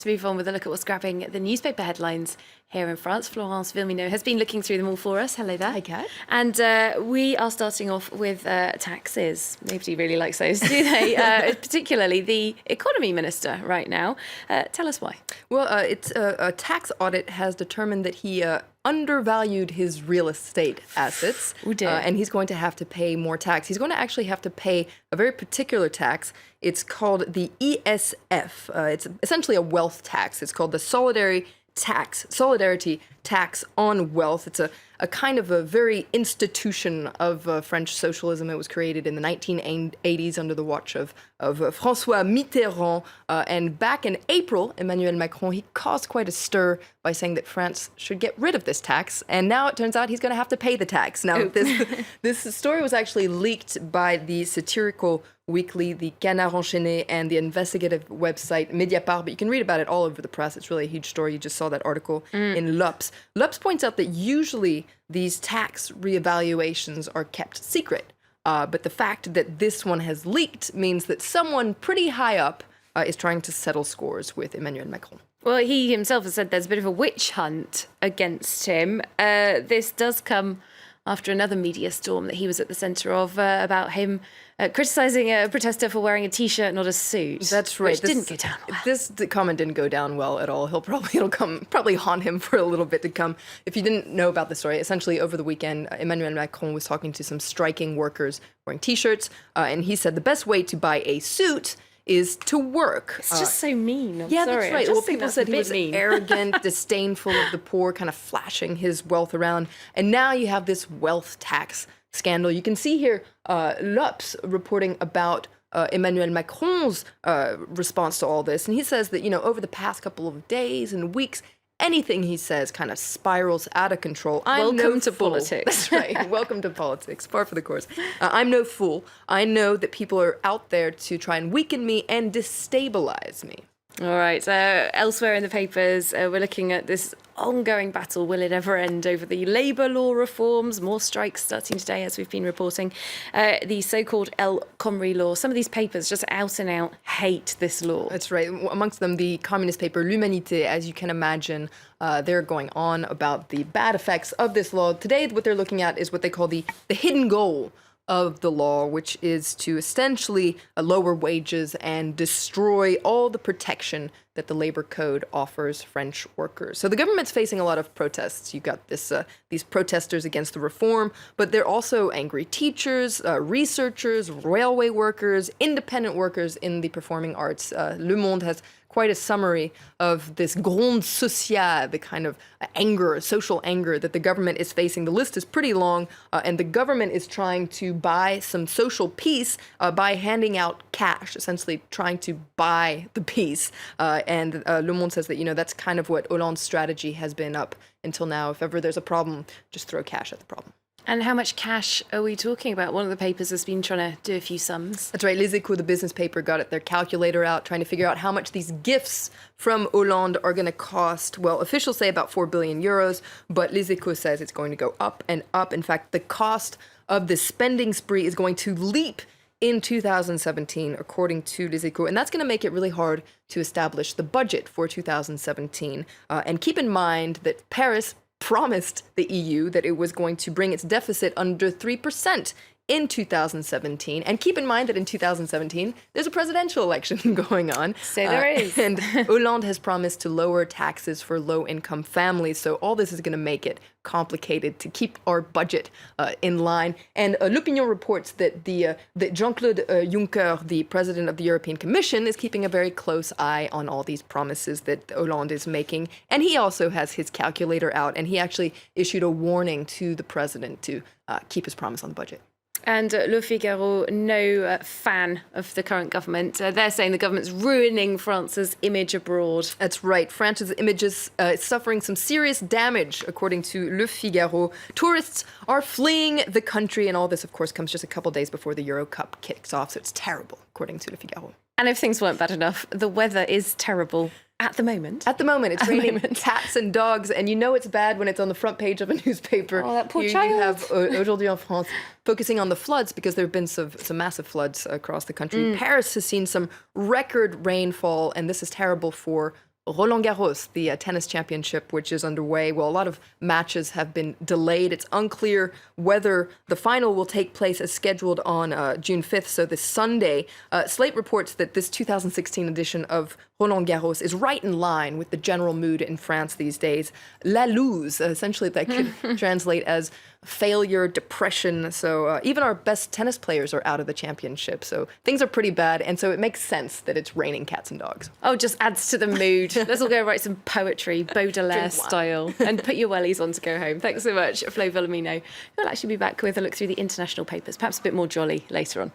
To move on with a look at what's grabbing the newspaper headlines here in France. Florence Villeneuve has been looking through them all for us. Hello there. Hi, Kat. And we are starting off with taxes. Nobody really likes those, do they? Particularly the economy minister right now. Tell us why. Well, it's a tax audit has determined that he undervalued his real estate assets. Oh dear. And he's going to have to pay more tax. He's going to actually have to pay a very particular tax. It's called the ESF. It's essentially a wealth tax. It's called the Solidarity Tax on Wealth. It's a kind of a very institution of French socialism. It was created in the 1980s under the watch of François Mitterrand. And back in April, Emmanuel Macron, he caused quite a stir by saying that France should get rid of this tax. And now it turns out he's going to have to pay the tax. Now, this story was actually leaked by the satirical weekly, the Canard Enchaîné, and the investigative website Mediapart, but you can read about it all over the press. It's really a huge story. You just saw that article in L'Obs. L'Obs points out that usually these tax reevaluations are kept secret, but the fact that this one has leaked means that someone pretty high up is trying to settle scores with Emmanuel Macron. Well, he himself has said there's a bit of a witch hunt against him. This does come after another media storm that he was at the centre of about him criticising a protester for wearing a T-shirt, not a suit. That's right. Which didn't go down well. This comment didn't go down well at all. It'll probably haunt him for a little bit to come. If you didn't know about the story, essentially over the weekend, Emmanuel Macron was talking to some striking workers wearing T-shirts, and he said the best way to buy a suit is to work. It's just so mean. Yeah, sorry. that's right. Well, people said he was mean. arrogant, disdainful of the poor, kind of flashing his wealth around. And now you have this wealth tax scandal. You can see here L'Obs reporting about Emmanuel Macron's response to all this. And he says that, over the past couple of days and weeks, anything he says kind of spirals out of control. Welcome to politics. That's right. Welcome to politics. Par for the course. I'm no fool. I know that people are out there to try and weaken me and destabilize me. All right. Elsewhere in the papers, we're looking at this ongoing battle. Will it ever end over the labour law reforms? More strikes starting today, as we've been reporting. The so-called El Khomri law. Some of these papers just out and out hate this law. That's right. Amongst them, the communist paper L'Humanité, as you can imagine, they're going on about the bad effects of this law. Today, what they're looking at is what they call the hidden goal of the law, which is to essentially lower wages and destroy all the protection that the labor code offers French workers. So the government's facing a lot of protests. You've got these protesters against the reform, but they're also angry teachers, researchers, railway workers, independent workers in the performing arts. Le Monde has quite a summary of this gronde sociale, the kind of anger, social anger that the government is facing. The list is pretty long, and the government is trying to buy some social peace by handing out cash, essentially trying to buy the peace. And Le Monde says that, that's kind of what Hollande's strategy has been up until now. If ever there's a problem, just throw cash at the problem. And how much cash are we talking about? One of the papers has been trying to do a few sums. That's right. Les Echos, the business paper, got their calculator out, trying to figure out how much these gifts from Hollande are going to cost. Well, officials say about 4 billion euros, but Les Echos says it's going to go up and up. In fact, the cost of the spending spree is going to leap in 2017, according to Les Echos, and that's going to make it really hard to establish the budget for 2017. And keep in mind that Paris promised the EU that it was going to bring its deficit under 3% in 2017. And keep in mind that in 2017, there's a presidential election going on. So there is. And Hollande has promised to lower taxes for low-income families. So all this is going to make it complicated to keep our budget in line. And L'Opinion reports that that Jean-Claude Juncker, the president of the European Commission, is keeping a very close eye on all these promises that Hollande is making. And he also has his calculator out, and he actually issued a warning to the president to keep his promise on the budget. And Le Figaro, no fan of the current government. They're saying the government's ruining France's image abroad. That's right. France's image is suffering some serious damage, according to Le Figaro. Tourists are fleeing the country, and all this, of course, comes just a couple days before the Euro Cup kicks off. So it's terrible, according to Le Figaro. And if things weren't bad enough, the weather is terrible. At the moment. At the moment, it's raining cats and dogs, and you know it's bad when it's on the front page of a newspaper. Oh, that poor child. You have Aujourd'hui en France focusing on the floods because there have been some massive floods across the country. Paris has seen some record rainfall, and this is terrible for Roland Garros, the tennis championship, which is underway. Well, a lot of matches have been delayed. It's unclear whether the final will take place as scheduled on June 5th, so this Sunday. Slate reports that this 2016 edition of Roland Garros is right in line with the general mood in France these days. La loose, essentially that could translate as failure, depression. So even our best tennis players are out of the championship. So things are pretty bad. And so it makes sense that it's raining cats and dogs. Oh, just adds to the mood. Let's all go write some poetry, Baudelaire style, and put your wellies on to go home. Thanks so much, Flo Villamino. We'll actually be back with a look through the international papers, perhaps a bit more jolly later on.